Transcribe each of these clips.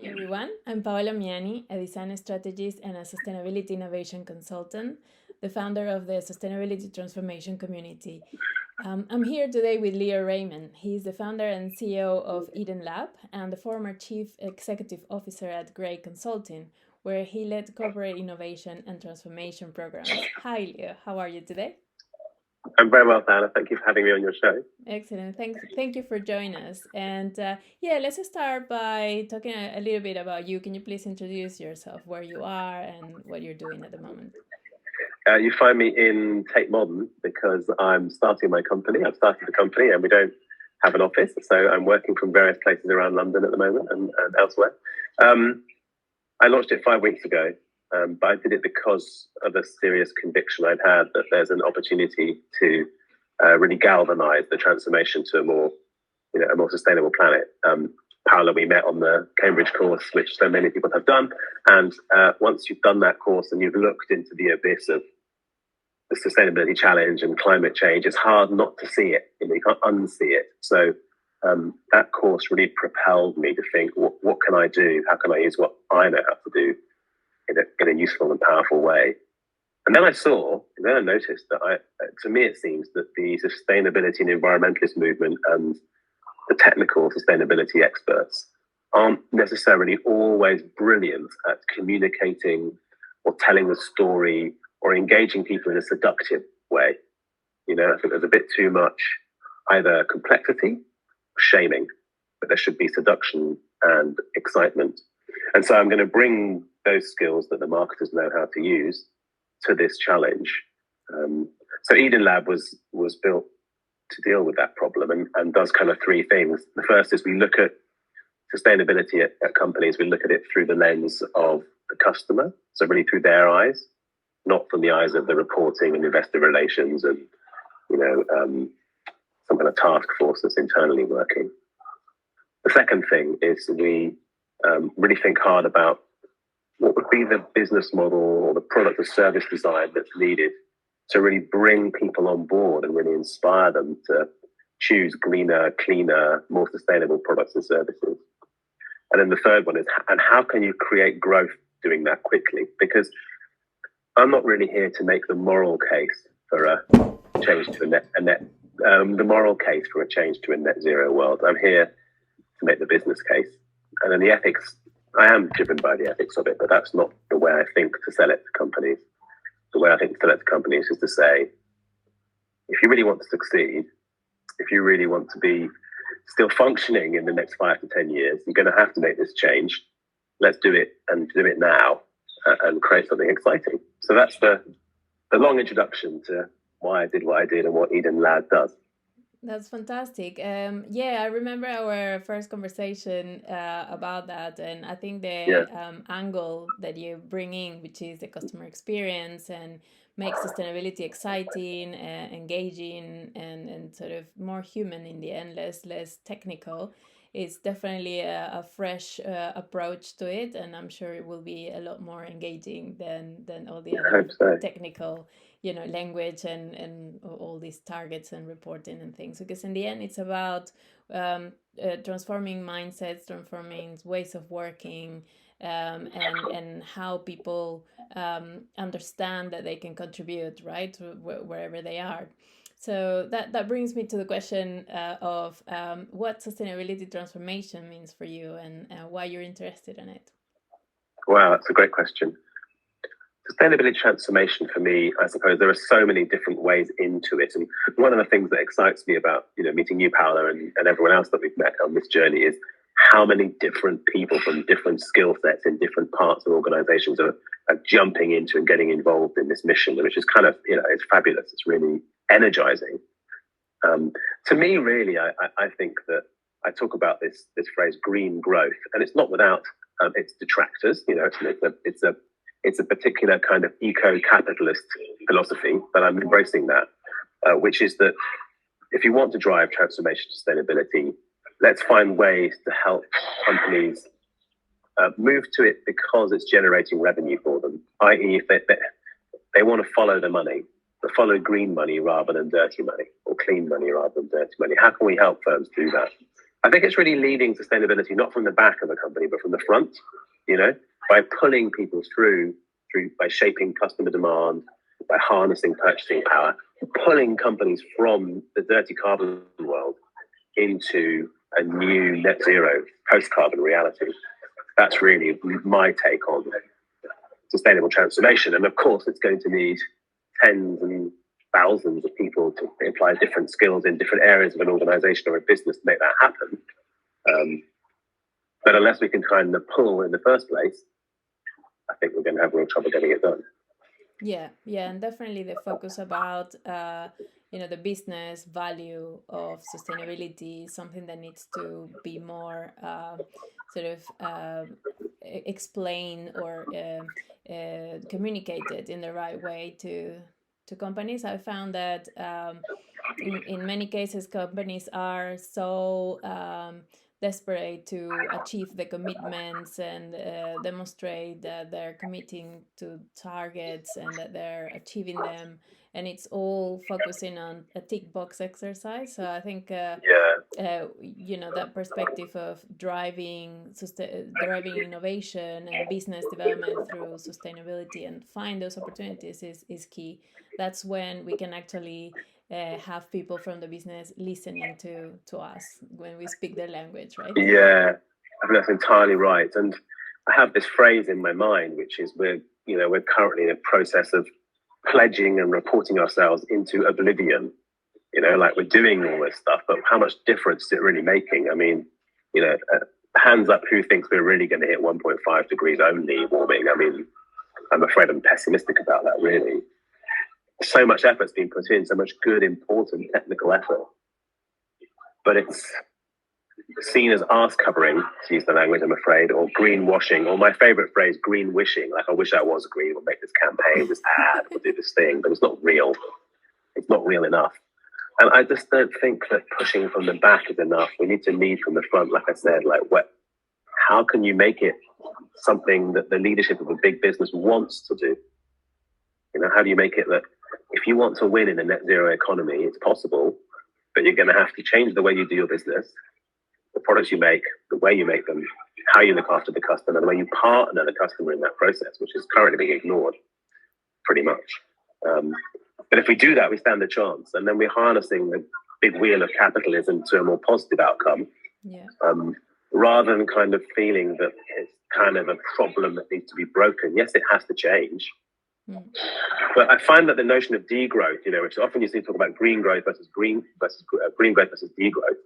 Hi everyone, I'm Paola Miani, a design strategist and a sustainability innovation consultant, the founder of the Sustainability Transformation Community. I'm here today with Leo Rayman. He's the founder and CEO of Eden Lab and the former chief executive officer at Gray Consulting, where he led corporate innovation and transformation programs. Hi Leo, how are you today? I'm very well, Paola. Thank you for having me on your show. Excellent. Thank you for joining us. And yeah, let's start by talking a little bit about you. Can you please introduce yourself, where you are, and what you're doing at the moment? You find me in Tate Modern because I'm starting my company. I've started the company and we don't have an office. So I'm working from various places around London at the moment and elsewhere. I launched it 5 weeks ago, but I did it because of a serious conviction I'd had that there's an opportunity to really galvanize the transformation to a more sustainable planet. Paola, we met on the Cambridge course, which so many people have done. And once you've done that course and you've looked into the abyss of the sustainability challenge and climate change, it's hard not to see it. You can't unsee it. So that course really propelled me to think, what can I do? How can I use what I know how to do in a useful and powerful way? And then I noticed that to me, it seems that the sustainability and environmentalist movement and the technical sustainability experts aren't necessarily always brilliant at communicating or telling the story or engaging people in a seductive way. I think there's a bit too much either complexity or shaming, but there should be seduction and excitement. And so I'm going to bring those skills that the marketers know how to use to this challenge. So Eden Lab was built to deal with that problem and does kind of three things. The first is we look at sustainability at companies. We look at it through the lens of the customer, so really through their eyes, not from the eyes of the reporting and investor relations and some kind of task force that's internally working. The second thing is we really think hard about what would be the business model or the product or service design that's needed to really bring people on board and really inspire them to choose greener, cleaner, more sustainable products and services. And then the third one is, and how can you create growth doing that quickly? Because I'm not really here to make the moral case for a change to the moral case for a change to a net zero world. I'm here to make the business case. And then the ethics, I am driven by the ethics of it, but that's not the way I think to sell it to companies. The way I think to sell it to companies is to say, if you really want to succeed, if you really want to be still functioning in the next 5 to 10 years, you're going to have to make this change. Let's do it and do it now and create something exciting. So that's the long introduction to why I did what I did and what Eden Lab does. That's fantastic. Yeah, I remember our first conversation about that, and I think the angle that you bring in, which is the customer experience and make sustainability exciting, engaging, and sort of more human in the end, less technical, is definitely a fresh approach to it, and I'm sure it will be a lot more engaging than all the other technical language and all these targets and reporting and things, because in the end it's about transforming mindsets, transforming ways of working, and how people understand that they can contribute, right, wherever they are. So that brings me to the question of what sustainability transformation means for you and why you're interested in it. Wow, that's a great question. Sustainability transformation for me, I suppose there are so many different ways into it. And one of the things that excites me about, meeting you, Paola, and everyone else that we've met on this journey is how many different people from different skill sets in different parts of organizations are jumping into and getting involved in this mission, which is kind of, it's fabulous. It's really energizing. To me, really, I think that I talk about this phrase green growth, and it's not without its detractors. It's a particular kind of eco-capitalist philosophy, but I'm embracing that, which is that if you want to drive transformation to sustainability, let's find ways to help companies move to it because it's generating revenue for them, i.e. if they want to follow the money, but follow green money rather than dirty money, or clean money rather than dirty money. How can we help firms do that? I think it's really leading sustainability, not from the back of a company, but from the front, by pulling people through by shaping customer demand, by harnessing purchasing power, pulling companies from the dirty carbon world into a new net zero post-carbon reality. That's really my take on sustainable transformation. And of course, it's going to need tens and thousands of people to apply different skills in different areas of an organization or a business to make that happen. But unless we can kind of pull in the first place, I think we're going to have real trouble getting it done. Yeah, and definitely the focus about the business value of sustainability is something that needs to be more explained or communicated in the right way to companies. I found that in many cases companies are so desperate to achieve the commitments and demonstrate that they're committing to targets and that they're achieving them, and it's all focusing on a tick box exercise. So I think that perspective of driving innovation and business development through sustainability and find those opportunities is key. That's when we can actually have people from the business listening to us when we speak their language, right? Yeah, I think that's entirely right. And I have this phrase in my mind, which is we're currently in a process of pledging and reporting ourselves into oblivion. Like we're doing all this stuff, but how much difference is it really making? I mean, hands up who thinks we're really going to hit 1.5 degrees only warming. I mean, I'm afraid I'm pessimistic about that, really. So much effort's been put in, so much good, important technical effort. But it's seen as arse covering, to use the language, I'm afraid, or greenwashing, or my favorite phrase, green wishing. Like, I wish I was green, we'll make this campaign, this ad, we'll do this thing, but it's not real. It's not real enough. And I just don't think that pushing from the back is enough. We need to lead from the front, like I said. How can you make it something that the leadership of a big business wants to do? How do you make it that if you want to win in a net zero economy, it's possible, but you're going to have to change the way you do your business, the products you make, the way you make them, how you look after the customer, the way you partner the customer in that process, which is currently being ignored pretty much. But if we do that, we stand a chance. And then we're harnessing the big wheel of capitalism to a more positive outcome, rather than kind of feeling that it's kind of a problem that needs to be broken. Yes, it has to change. But I find that the notion of degrowth, which often you see talk about green growth versus green growth versus degrowth,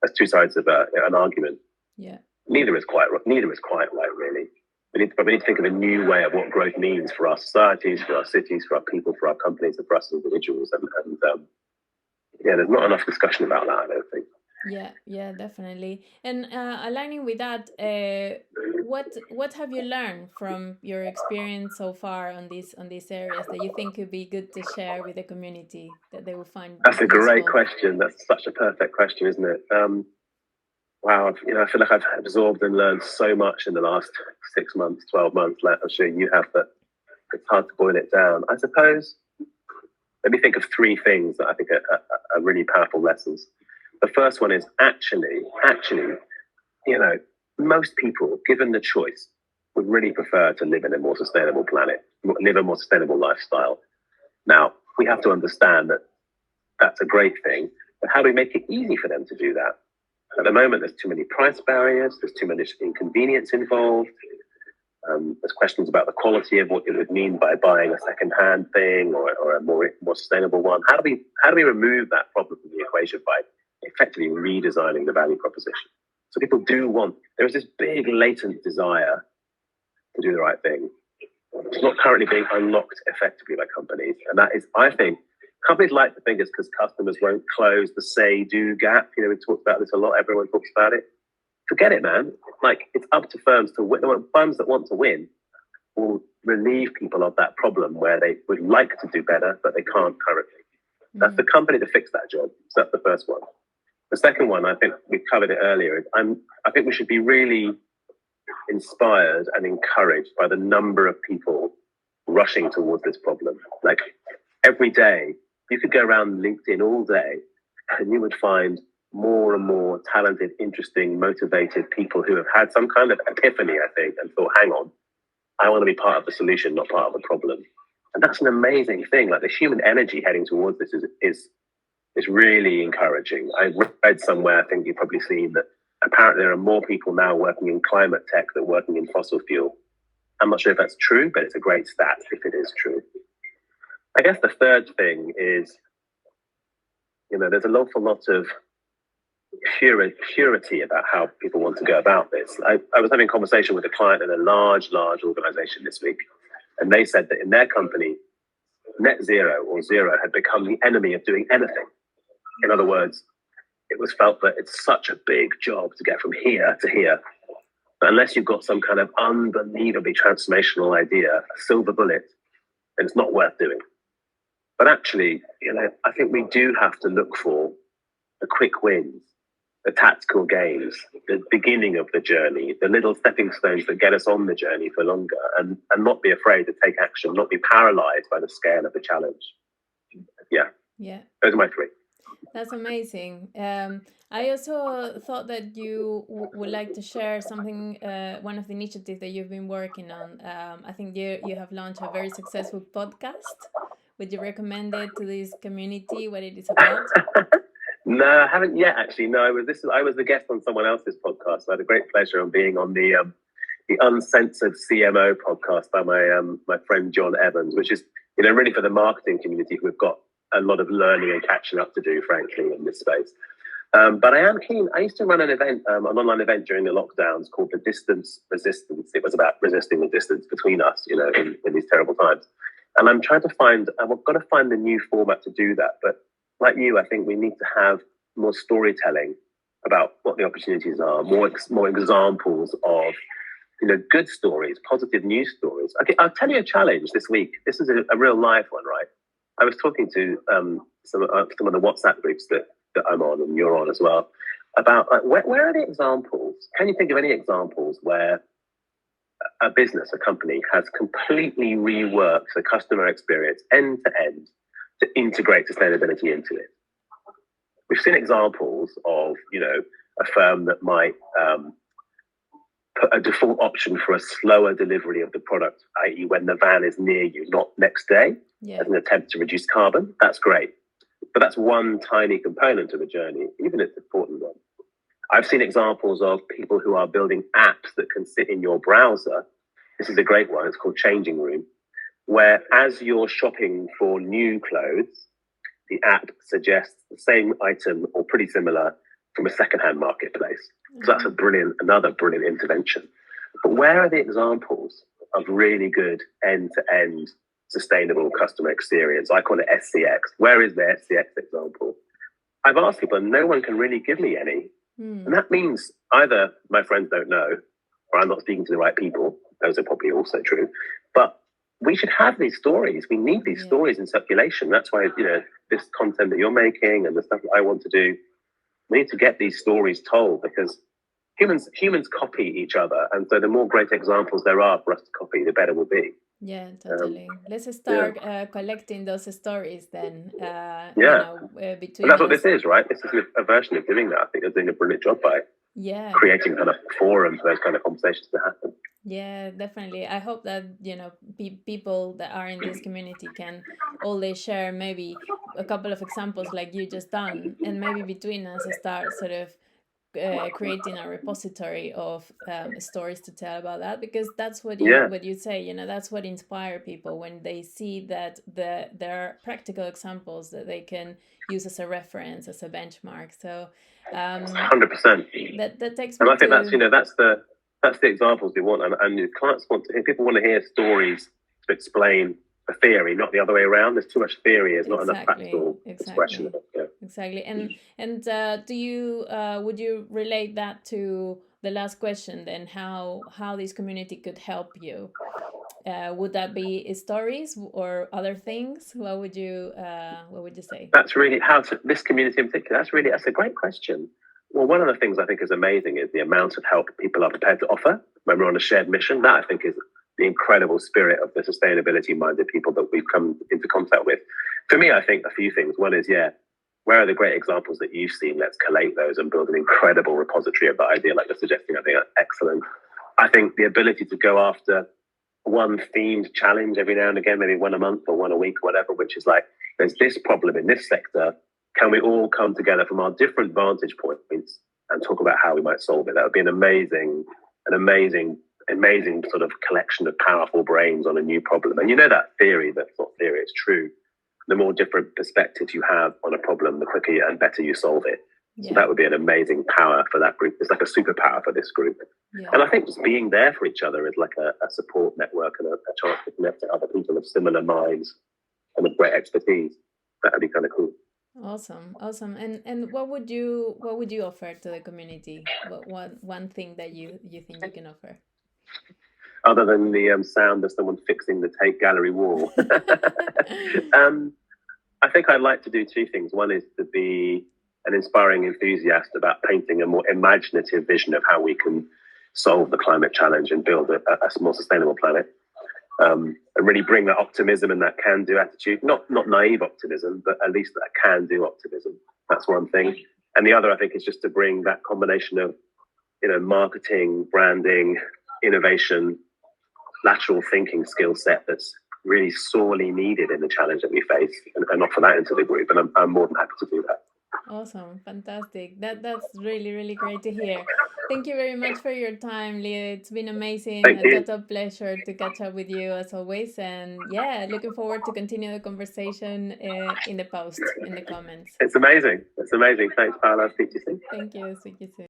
as two sides of an argument. Yeah. Neither is quite right, really. We need to think of a new way of what growth means for our societies, for our cities, for our people, for our companies, and for us as individuals. And there's not enough discussion about that, I don't think. Yeah, definitely. And aligning with that, what have you learned from your experience so far on these areas that you think could be good to share with the community that they will find? That's a great question. That's such a perfect question, isn't it? Wow, I feel like I've absorbed and learned so much in the last 6 months, 12 months. I'm sure you have, but it's hard to boil it down. I suppose, let me think of 3 things that I think are really powerful lessons. The first one is actually, most people, given the choice, would really prefer to live in a more sustainable planet, live a more sustainable lifestyle. Now, we have to understand that that's a great thing, but how do we make it easy for them to do that? At the moment, there's too many price barriers, there's too much inconvenience involved. There's questions about the quality of what it would mean by buying a second-hand thing or a more sustainable one. How do we remove that problem from the equation by effectively redesigning the value proposition? So people there is this big latent desire to do the right thing. It's not currently being unlocked effectively by companies. And that is, I think, companies like to think it's because customers won't close the say-do gap. We talked about this a lot. Everyone talks about it. Forget it, man. It's up to firms to win. Firms that want to win will relieve people of that problem where they would like to do better, but they can't currently. That's the company to fix that job. So that's the first one. The second one, I think we covered it earlier. I think we should be really inspired and encouraged by the number of people rushing towards this problem. Every day, you could go around LinkedIn all day and you would find more and more talented, interesting, motivated people who have had some kind of epiphany, I think, and thought, hang on, I want to be part of the solution, not part of the problem. And that's an amazing thing. Like the human energy heading towards this is really encouraging. I read somewhere, I think you've probably seen, that apparently there are more people now working in climate tech than working in fossil fuel. I'm not sure if that's true, but it's a great stat if it is true. I guess the third thing is, there's an awful lot of purity about how people want to go about this. I was having a conversation with a client in a large organization this week, and they said that in their company, net zero or zero had become the enemy of doing anything. In other words, it was felt that it's such a big job to get from here to here. But unless you've got some kind of unbelievably transformational idea, a silver bullet, then it's not worth doing. But actually, I think we do have to look for the quick wins, the tactical gains, the beginning of the journey, the little stepping stones that get us on the journey for longer, and not be afraid to take action, not be paralyzed by the scale of the challenge. Yeah. Those are my three. That's amazing. I also thought that you would like to share something, one of the initiatives that you've been working on. I think you have launched a very successful podcast. Would you recommend it to this community, what it is about? No, I haven't yet, actually. No, I was the guest on someone else's podcast. I had a great pleasure on being on the Uncensored CMO podcast by my friend John Evans, which is, really for the marketing community. We've got a lot of learning and catching up to do, frankly, in this space. But I am keen. I used to run an event, an online event during the lockdowns called The Distance Resistance. It was about resisting the distance between us, in these terrible times. And I'm trying to I've got to find the new format to do that. But like you, I think we need to have more storytelling about what the opportunities are, more examples of, good stories, positive news stories. Okay, I'll tell you a challenge this week. This is a real live one, right? I was talking to some of the WhatsApp groups that I'm on and you're on as well about where are the examples? Can you think of any examples where a business, a company has completely reworked the customer experience end to end to integrate sustainability into it? We've seen examples of, a firm that might put a default option for a slower delivery of the product, i.e. when the van is near you, not next day, as an attempt to reduce carbon. That's great. But that's one tiny component of a journey, even if it's an important one. I've seen examples of people who are building apps that can sit in your browser. This is a great one. It's called Changing Room, where as you're shopping for new clothes, the app suggests the same item or pretty similar from a secondhand marketplace. So that's another brilliant intervention. But where are the examples of really good end-to-end sustainable customer experience? I call it SCX. Where is the SCX example? I've asked people and no one can really give me any. And that means either my friends don't know or I'm not speaking to the right people. Those are probably also true. But we should have these stories. We need these stories in circulation. That's why, this content that you're making and the stuff that I want to do, we need to get these stories told because humans copy each other. And so the more great examples there are for us to copy, the better we'll be. Yeah, totally. Let's start collecting those stories then. Between and that's what this is, right? This is a version of doing that. I think they're doing a brilliant job by creating kind of forums for those kind of conversations to happen. Yeah, definitely. I hope that, people that are in this community can always share maybe a couple of examples like you just done, and maybe between us start sort of creating a repository of stories to tell about that, because that's what you say, that's what inspire people when they see that there are practical examples that they can use as a reference, as a benchmark. So 100%. That takes me. And I think that's the examples we want, and clients want to hear. People want to hear stories to explain the theory, not the other way around. There's too much theory. There's not enough practical expression of it. Yeah. Exactly. And do you would you relate that to the last question then? How this community could help you? Would that be stories or other things? What would you say? That's really this community in particular. That's a great question. Well, one of the things I think is amazing is the amount of help people are prepared to offer when we're on a shared mission. That I think is the incredible spirit of the sustainability-minded people that we've come into contact with. For me, I think a few things. One is, where are the great examples that you've seen? Let's collate those and build an incredible repository of that idea, like you're suggesting. I think that's excellent. I think the ability to go after one themed challenge every now and again, maybe one a month or one a week or whatever, which is like, there's this problem in this sector. Can we all come together from our different vantage points and talk about how we might solve it? That would be an amazing sort of collection of powerful brains on a new problem. And you know that theory, that's not theory, it's true. The more different perspectives you have on a problem, the quicker and better you solve it. Yeah. So that would be an amazing power for that group. It's like a superpower for this group. Yeah. And I think just being there for each other is like a support network and a chance to connect to other people of similar minds and with great expertise. That would be kind of cool. Awesome. And what would you offer to the community? What one thing that you think you can offer? Other than the sound of someone fixing the Tate Gallery wall. I think I'd like to do two things. One is to be an inspiring enthusiast about painting a more imaginative vision of how we can solve the climate challenge and build a more sustainable planet. And really bring that optimism and that can-do attitude. Not naive optimism, but at least that can-do optimism. That's one thing. And the other, I think, is just to bring that combination of, marketing, branding, innovation, lateral thinking skill set that's really sorely needed in the challenge that we face, and offer that into the group. And I'm more than happy to do that. Awesome. Fantastic. That's really, really great to hear. Thank you very much for your time, Leo. It's been amazing. Thank you. A total pleasure to catch up with you as always. And yeah, looking forward to continue the conversation in the post, in the comments. It's amazing. Thanks, Paola. Speak to you soon. Thank you. Speak to you soon.